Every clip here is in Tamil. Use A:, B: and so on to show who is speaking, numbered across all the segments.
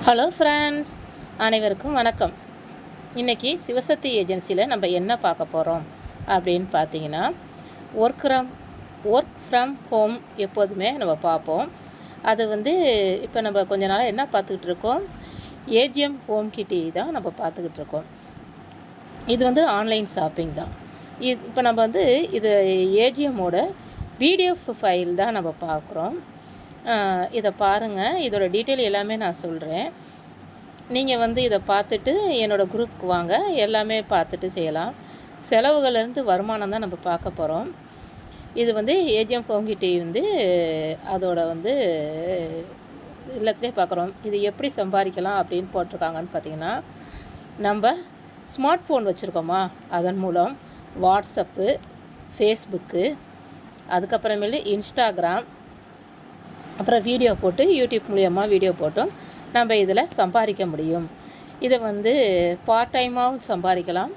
A: ஹலோ ஃப்ரெண்ட்ஸ், அனைவருக்கும் வணக்கம். இன்றைக்கி சிவசக்தி ஏஜென்சியில் நம்ம என்ன பார்க்க போகிறோம் அப்படின்னு பார்த்தீங்கன்னா, ஒர்க் ஃப்ரம் ஹோம் எப்போதுமே நம்ம பார்ப்போம். அது இப்போ நம்ம கொஞ்ச நாளாக என்ன பார்த்துக்கிட்டு இருக்கோம், ஏஜிஎம் ஹோம் கிட்டி தான் நம்ம பார்த்துக்கிட்டு இருக்கோம். இது ஆன்லைன் ஷாப்பிங் தான். இப்போ நம்ம இது ஏஜிஎம்மோட பிடிஎஃப் ஃபைல் தான் நம்ம பார்க்குறோம். இதை பாருங்கள், இதோட டீட்டெயில் எல்லாமே நான் சொல்கிறேன். நீங்கள் இதை பார்த்துட்டு என்னோடய குரூப்புக்கு வாங்க, எல்லாமே பார்த்துட்டு செய்யலாம். செலவுகள்லேருந்து வருமானம் தான் நம்ம பார்க்க போகிறோம். இது ஏஜிஎம் ஹோம் கிட்டி அதோட எல்லாத்துலேயும் பார்க்குறோம். இது எப்படி சம்பாதிக்கலாம் அப்படின்னு போட்டிருக்காங்கன்னு பார்த்தீங்கன்னா, நம்ம ஸ்மார்ட் ஃபோன் வச்சுருக்கோமா, அதன் மூலம் வாட்ஸ்அப்பு, ஃபேஸ்புக்கு, அதுக்கப்புறமேலு இன்ஸ்டாகிராம், அப்புறம் வீடியோ போட்டு யூடியூப் மூலியமாக வீடியோ போட்டும் நம்ம இதில் சம்பாதிக்க முடியும். இதை பார்ட் டைமாகவும் சம்பாதிக்கலாம்,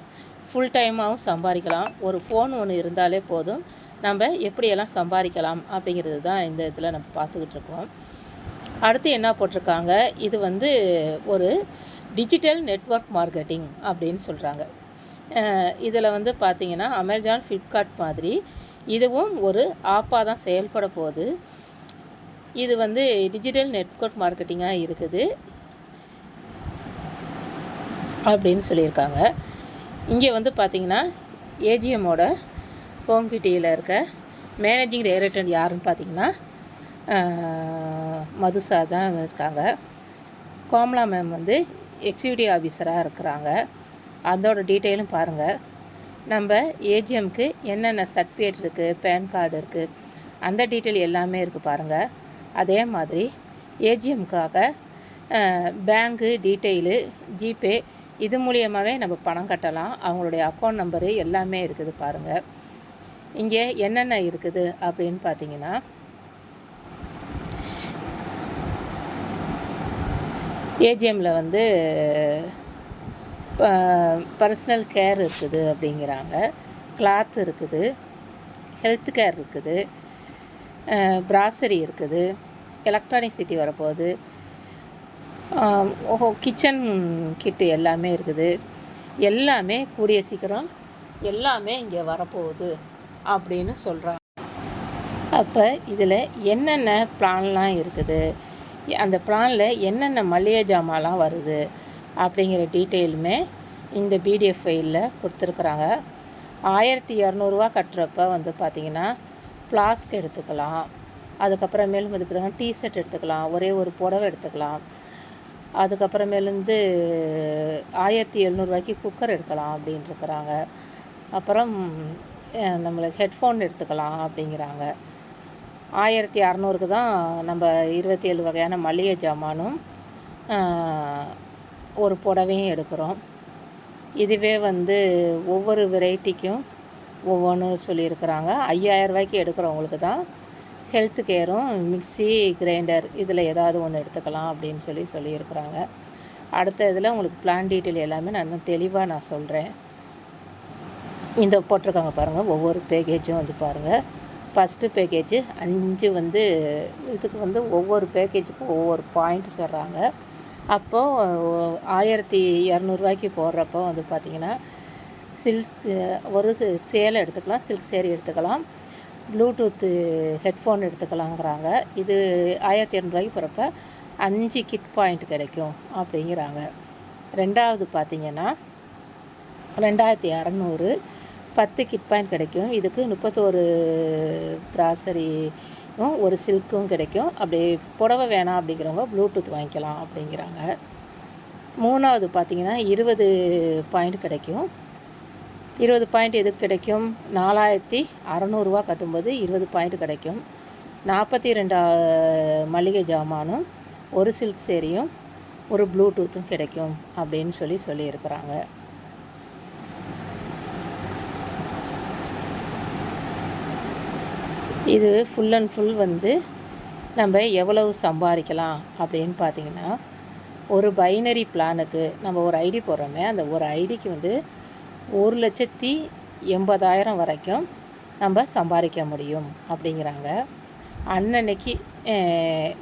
A: ஃபுல் டைமாகவும் சம்பாதிக்கலாம். ஒரு ஃபோன் ஒன்று இருந்தாலே போதும், நம்ம எப்படியெல்லாம் சம்பாதிக்கலாம் அப்படிங்கிறது தான் இந்த இதில் நம்ம பார்த்துக்கிட்டு இருக்கோம். அடுத்து என்ன போட்டிருக்காங்க, இது ஒரு டிஜிட்டல் நெட்வொர்க் மார்க்கெட்டிங் அப்படின்னு சொல்கிறாங்க. இதில் பார்த்திங்கன்னா அமேசான், ஃப்ளிப்கார்ட் மாதிரி இதுவும் ஒரு ஆப்பாக தான் செயல்பட போகுது. இது டிஜிட்டல் நெட்வொர்க் மார்க்கெட்டிங்காக இருக்குது அப்படின்னு சொல்லியிருக்காங்க. இங்கே பார்த்திங்கன்னா ஏஜிஎம்மோட ஹோம் கிட்டியில் இருக்க மேனேஜிங் டைரக்டர் யாருன்னு பார்த்திங்கன்னா மதுசா தான் இருக்காங்க. கோமலா மேம் எக்ஸிக்யூட்டிவ் ஆஃபீஸராக இருக்கிறாங்க. அதோட டீட்டெயிலும் பாருங்கள். நம்ம ஏஜிஎம்க்கு என்னென்ன சர்டிஃபிகேட் இருக்குது, பேன் கார்டு இருக்குது, அந்த டீட்டெயில் எல்லாமே இருக்குது பாருங்கள். அதே மாதிரி ஏஜிஎம்க்காக பேங்கு டீட்டெயிலு, ஜிபே இது மூலியமாகவே நம்ம பணம் கட்டலாம். அவங்களுடைய அக்கௌண்ட் நம்பரு எல்லாமே இருக்குது பாருங்கள். இங்கே என்னென்ன இருக்குது அப்படின்னு பார்த்தீங்கன்னா, ஏஜிஎம்மில் பர்சனல் கேர் இருக்குது அப்படிங்கிறாங்க, கிளாத் இருக்குது, ஹெல்த் கேர் இருக்குது, ப்ராசரி இருக்குது, எலக்ட்ரானிசிட்டி வரப்போகுது, கிச்சன் கிட்டு எல்லாமே இருக்குது. எல்லாமே கூடிய சீக்கிரம் எல்லாமே இங்கே வரப்போகுது அப்படின்னு சொல்கிறாங்க. அப்போ இதில் என்னென்ன பிளான்லாம் இருக்குது, அந்த பிளானில் என்னென்ன மளிகை ஜாமான்லாம் வருது அப்படிங்கிற டீட்டெயிலுமே இந்த பிடிஎஃப் ஃபைலில் கொடுத்துருக்குறாங்க. 1200 கட்டுறப்ப பார்த்திங்கன்னா ஃப்ளாஸ்க் எடுத்துக்கலாம். அதுக்கப்புறமேலும் பார்த்திங்கன்னா டீஷர்ட் எடுத்துக்கலாம், ஒரே ஒரு புடவை எடுத்துக்கலாம். அதுக்கப்புறமேலேருந்து 1700 குக்கர் எடுக்கலாம் அப்படின்ட்டுருக்குறாங்க. அப்புறம் நம்மளுக்கு ஹெட்ஃபோன் எடுத்துக்கலாம் அப்படிங்கிறாங்க. 1600 தான் நம்ம 27 வகையான மளிகை ஜாமானும் ஒரு புடவையும் எடுக்கிறோம். இதுவே ஒவ்வொரு வெரைட்டிக்கும் ஒவ்வொன்று சொல்லியிருக்கிறாங்க. 5000 எடுக்கிறவங்களுக்கு தான் ஹெல்த் கேரும் மிக்சி, கிரைண்டர் இதில் ஏதாவது ஒன்று எடுத்துக்கலாம் அப்படின்னு சொல்லியிருக்கிறாங்க. அடுத்த இதில் உங்களுக்கு பிளான் டீட்டெயில் எல்லாமே நான் தெளிவாக சொல்கிறேன். இந்த போட்டிருக்காங்க பாருங்கள், ஒவ்வொரு பேக்கேஜும் பாருங்கள். ஃபஸ்ட்டு பேக்கேஜ் 5 இதுக்கு ஒவ்வொரு பேக்கேஜுக்கும் ஒவ்வொரு பாயிண்ட் சொல்கிறாங்க. அப்போது 1200 போடுறப்போ பார்த்திங்கன்னா சில்க் ஒரு சேலை எடுத்துக்கலாம், சில்க் சேரீ எடுத்துக்கலாம், ப்ளூடூத்து ஹெட்ஃபோன் எடுத்துக்கலாங்கிறாங்க. இது 1200 போகிறப்ப 5 கிட் பாயிண்ட் கிடைக்கும் அப்படிங்கிறாங்க. ரெண்டாவது பார்த்திங்கன்னா 2200 10 கிட் பாயிண்ட் கிடைக்கும். இதுக்கு 31 ப்ராசரியும் ஒரு சில்க்கும் கிடைக்கும். அப்படி புடவை வேணாம் அப்படிங்கிறவங்க ப்ளூடூத் வாங்கிக்கலாம் அப்படிங்கிறாங்க. மூணாவது பார்த்திங்கன்னா 20 பாயிண்ட் கிடைக்கும். 20 பாயிண்ட் எதுக்கு கிடைக்கும், 4600 கட்டும்போது 20 பாயிண்ட் கிடைக்கும். 42 மளிகை ஜாமானும் ஒரு சில்க் சேரியும் ஒரு ப்ளூடூத்தும் கிடைக்கும் அப்படின்னு சொல்லியிருக்கிறாங்க. இது ஃபுல் அண்ட் ஃபுல் நம்ம எவ்வளவு சம்பாதிக்கலாம் அப்படின்னு பார்த்திங்கன்னா, ஒரு பைனரி பிளானுக்கு நம்ம ஒரு ஐடி போடுறோமே, அந்த ஒரு ஐடிக்கு 1,80,000 வரைக்கும் நம்ம சம்பாதிக்க முடியும் அப்படிங்கிறாங்க. அன்னன்னைக்கு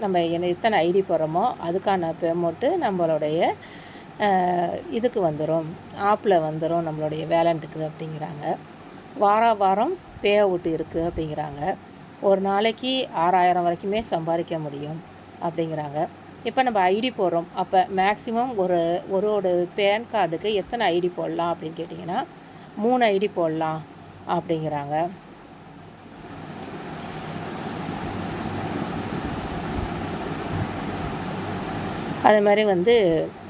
A: நம்ம எத்தனை ஐடி போடுறோமோ அதுக்கான பேமெண்ட்டு நம்மளுடைய இதுக்கு வந்துடும், ஆப்பில் வந்துடும், நம்மளுடைய வேலண்ட்டுக்கு அப்படிங்கிறாங்க. வாரம் பே அவுட் இருக்குது அப்படிங்கிறாங்க. ஒரு நாளைக்கு 6000 வரைக்குமே சம்பாதிக்க முடியும் அப்படிங்கிறாங்க. இப்போ நம்ம ஐடி போடுறோம், அப்போ மேக்ஸிமம் ஒரு பேன் கார்டுக்கு எத்தனை ஐடி போடலாம் அப்படின்னு கேட்டிங்கன்னா 3 ஐடி போடலாம் அப்படிங்கிறாங்க. அது மாதிரி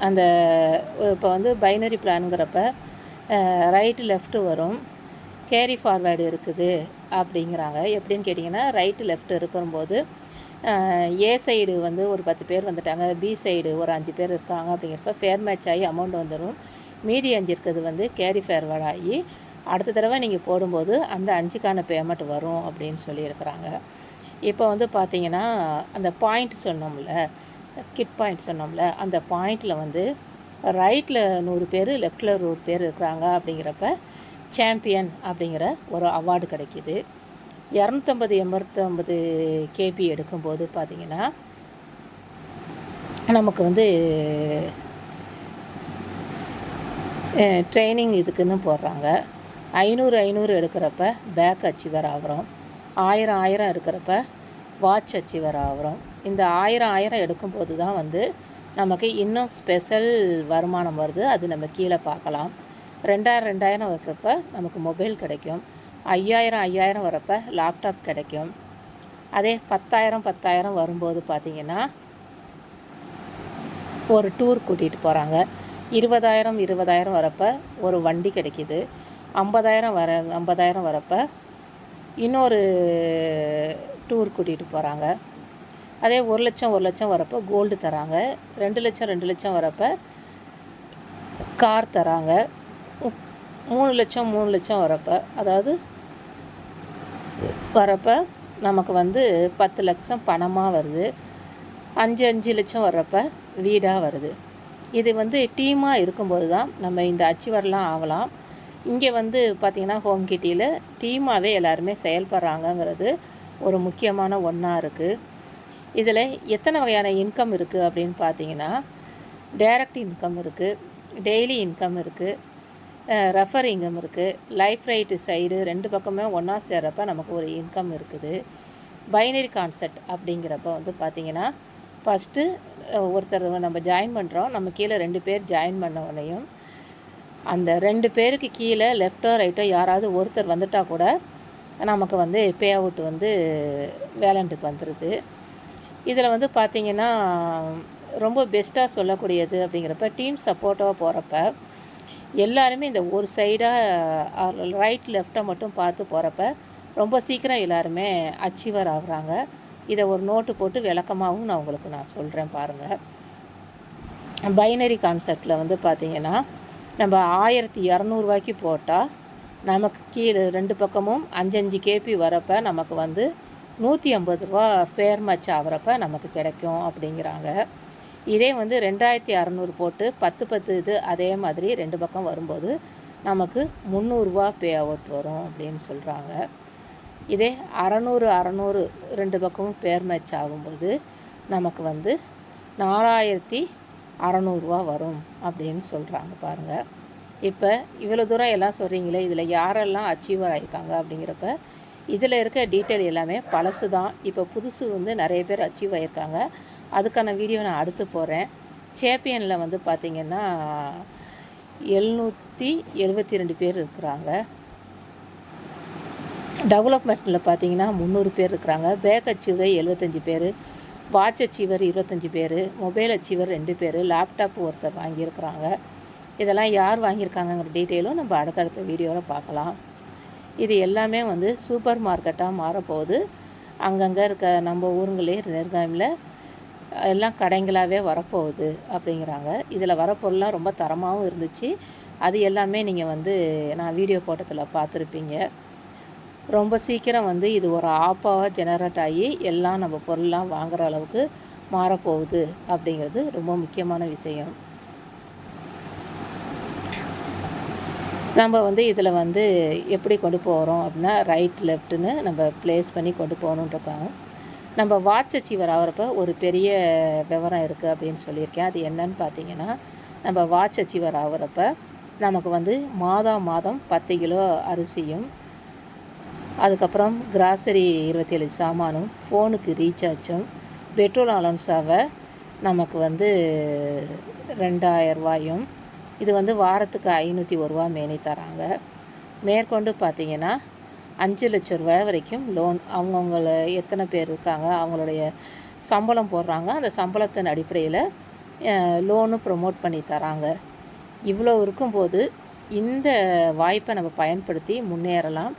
A: அந்த இப்போ பைனரி பிளானுங்கிறப்ப ரைட்டு லெஃப்ட்டு வரும், கேரி ஃபார்வேர்டு இருக்குது அப்படிங்கிறாங்க. எப்படின்னு கேட்டிங்கன்னா ரைட்டு லெஃப்ட் இருக்கும்போது ஏ சைடு ஒரு 10 பேர் வந்துட்டாங்க, பி சைடு ஒரு 5 பேர் இருக்காங்க அப்படிங்கிறப்ப ஃபேர் மேட்ச் ஆகி அமௌண்ட் வந்துடும். மீதி 5 இருக்கிறது கேரி ஃபார்வேர்ட் ஆகி அடுத்த தடவை நீங்கள் போடும்போது அந்த 5க்கான பேமெண்ட் வரும் அப்படின்னு சொல்லியிருக்கிறாங்க. இப்போ பார்த்தீங்கன்னா அந்த பாயிண்ட் சொன்னோம்ல, கிட் பாயிண்ட் சொன்னோம்ல, அந்த பாயிண்டில் ரைட்டில் 100 பேர் லெஃப்டில் 100 பேர் இருக்கிறாங்க அப்படிங்கிறப்ப சாம்பியன் அப்படிங்கிற ஒரு அவார்டு கிடைக்கிது. 250 கேபி எடுக்கும்போது பார்த்திங்கன்னா நமக்கு ட்ரைனிங் இதுக்குன்னு போடுறாங்க. 500 எடுக்கிறப்ப பேக் அச்சீவர் ஆகிறோம், 1000 எடுக்கிறப்ப வாட்ச் அச்சீவர் ஆகிறோம். இந்த 1000 எடுக்கும்போது தான் நமக்கு இன்னும் ஸ்பெஷல் வருமானம் வருது. அது நம்ம கீழே பார்க்கலாம். 2000 வைக்கிறப்ப நமக்கு மொபைல் கிடைக்கும். 5000 வரப்போ லேப்டாப் கிடைக்கும். அதே 10,000 வரும்போது பார்த்திங்கன்னா ஒரு டூர் கூட்டிகிட்டு போகிறாங்க. 20,000 வரப்போ ஒரு வண்டி கிடைக்கிது. 50,000 வரப்போ இன்னொரு டூர் கூட்டிகிட்டு போகிறாங்க. அதே 1,00,000 வரப்போ கோல்டு தராங்க. 2,00,000 வரப்போ கார் தராங்க. 3,00,000 வரப்போ அதாவது நமக்கு 10 லட்சம் பணமாக வருது. 5 லட்சம் வர்றப்ப வீடாக வருது. இது டீமாக இருக்கும்போது தான் நம்ம இந்த அச்சீவர்லாம் ஆகலாம். இங்கே பார்த்திங்கன்னா ஹோம் கிட்டியில் டீமாகவே எல்லாருமே செயல்படுறாங்கங்கிறது ஒரு முக்கியமான ஒன்றா இருக்குது. இதில் எத்தனை வகையான இன்கம் இருக்குது அப்படின்னு பார்த்தீங்கன்னா டைரக்ட் இன்கம் இருக்குது, டெய்லி இன்கம் இருக்குது, ரெஃபர் இன்கம் இருக்குது, லைஃப் ரைட்டு சைடு 2 பக்கமே ஒன்றா சேர்றப்ப நமக்கு ஒரு இன்கம் இருக்குது. பைனரி கான்செப்ட் அப்படிங்கிறப்ப பார்த்திங்கன்னா ஃபஸ்ட்டு ஒருத்தர் நம்ம ஜாயின் பண்ணுறோம், நம்ம கீழே 2 பேர் ஜாயின் பண்ண உடனேயும் அந்த 2 பேருக்கு கீழே லெஃப்ட்டோ ரைட்டோ யாராவது ஒருத்தர் வந்துட்டால் கூட நமக்கு பே அவுட் வேலண்ட்டுக்கு வந்துடுது. இதில் பார்த்திங்கன்னா ரொம்ப பெஸ்ட்டாக சொல்லக்கூடியது அப்படிங்கிறப்ப டீம் சப்போர்ட்டாக போகிறப்ப எல்லாருமே இந்த ஒரு சைடாக ரைட் லெஃப்ட்டை மட்டும் பார்த்து போகிறப்ப ரொம்ப சீக்கிரம் எல்லாருமே அச்சீவர் ஆகுறாங்க. இதை ஒரு நோட்டு போட்டு விளக்கமாகவும் நான் உங்களுக்கு சொல்கிறேன் பாருங்கள். பைனரி கான்செப்டில் பார்த்திங்கன்னா நம்ம 1200 போட்டால் நமக்கு கீழே 2 பக்கமும் 5 கேபி வரப்போ நமக்கு 150 ரூபா ஃபேர் மேட்ச் ஆகிறப்ப நமக்கு கிடைக்கும் அப்படிங்கிறாங்க. இதே 2600 போட்டு 10 இது அதே மாதிரி 2 பக்கம் வரும்போது நமக்கு 300 ரூபா பே அவுட் வரும் அப்படின்னு சொல்கிறாங்க. இதே 600 2 பக்கமும் பேர் மேட்ச் ஆகும்போது நமக்கு 4600 ரூபா வரும் அப்படின்னு சொல்கிறாங்க பாருங்கள். இப்போ இவ்வளோ தூரம் எல்லாம் சொல்கிறீங்களே, இதில் யாரெல்லாம் அச்சீவர் ஆகியிருக்காங்க அப்படிங்கிறப்ப இதில் இருக்க டீட்டெயில் எல்லாமே பழசு தான். இப்போ புதுசு நிறைய பேர் அச்சீவ் ஆகியிருக்காங்க. அதுக்கான வீடியோ நான் அடுத்து போகிறேன். சாம்பியனில் பார்த்திங்கன்னா 772 பேர் இருக்கிறாங்க. டெவலப்மெண்ட்டில் பார்த்திங்கன்னா 300 பேர் இருக்கிறாங்க. பேக் அச்சீவர் 75 பேர், வாட்ச் அச்சீவர் 25 பேர், மொபைல் அச்சீவர் 2 பேர், லேப்டாப் ஒருத்தர் வாங்கியிருக்கிறாங்க. இதெல்லாம் யார் வாங்கியிருக்காங்கங்கிற டீட்டெயிலும் நம்ம அடுத்தடுத்த வீடியோவில் பார்க்கலாம். இது எல்லாமே சூப்பர் மார்க்கெட்டாக மாறப்போகுது. அங்கங்கே இருக்க நம்ம ஊருங்களே நெருங்காமில் எல்லாம் கடைங்களாகவே வரப்போகுது அப்படிங்கிறாங்க. இதில் வர பொருள்லாம் ரொம்ப தரமாகவும் இருந்துச்சு. அது எல்லாமே நீங்கள் நான் வீடியோ போட்டத்தில் பார்த்துருப்பீங்க. ரொம்ப சீக்கிரம் இது ஒரு ஆப்பாக ஜெனரேட் ஆகி எல்லாம் நம்ம பொருள்லாம் வாங்குகிற அளவுக்கு மாறப்போகுது அப்படிங்கிறது ரொம்ப முக்கியமான விஷயம். நம்ம இதில் எப்படி கொண்டு போகிறோம் அப்படின்னா ரைட் லெஃப்ட்டுன்னு நம்ம ப்ளேஸ் பண்ணி கொண்டு போகணுன்ட்ருக்காங்க. நம்ம வாட்ச் அச்சீவர் ஆகிறப்ப ஒரு பெரிய விவரம் இருக்குது அப்படின்னு சொல்லியிருக்கேன். அது என்னன்னு பார்த்தீங்கன்னா, நம்ம வாட்ச் அச்சீவர் ஆகிறப்ப நமக்கு வந்து மாதம் 10 கிலோ அரிசியும், அதுக்கப்புறம் கிராசரி 27 சாமானும், ஃபோனுக்கு ரீசார்ஜும், பெட்ரோல் அலவன்ஸாக நமக்கு வந்து 2000 ரூபாயும், இது வந்து வாரத்துக்கு 501 ரூபா மேனி தராங்க. மேற்கொண்டு பார்த்திங்கன்னா 5 லட்ச ரூபா வரைக்கும் லோன் அவங்கவுங்கள எத்தனை பேர் இருக்காங்க அவங்களுடைய சம்பளம் போடுறாங்க, அந்த சம்பளத்தின் அடிப்படையில் லோனும் ப்ரொமோட் பண்ணி தராங்க. இவ்வளோ இருக்கும்போது இந்த வாய்ப்பை நம்ம பயன்படுத்தி முன்னேறலாம்,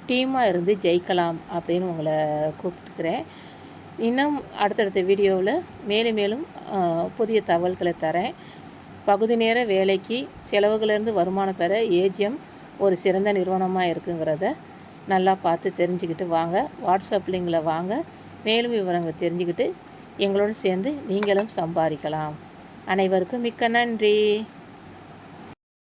A: டீமாக இருந்து ஜெயிக்கலாம் அப்படின்னு உங்களை கூப்பிட்டுக்கிறேன். இன்னும் அடுத்தடுத்த வீடியோவில் மேலும் மேலும் புதிய தகவல்களை தரேன். பகுதி நேர வேலைக்கு செலவுகளிலிருந்து வருமானம் பெற ஏஜிஎம் ஒரு சிறந்த நிறுவனமாக இருக்குங்கிறத நல்லா பார்த்து தெரிஞ்சுக்கிட்டு வாங்க. வாட்ஸ்அப் லிங்கில் வாங்க, மேலும் விவரங்களை தெரிஞ்சுக்கிட்டு எங்களோடு சேர்ந்து நீங்களும் சம்பாதிக்கலாம். அனைவருக்கும் மிக்க நன்றி.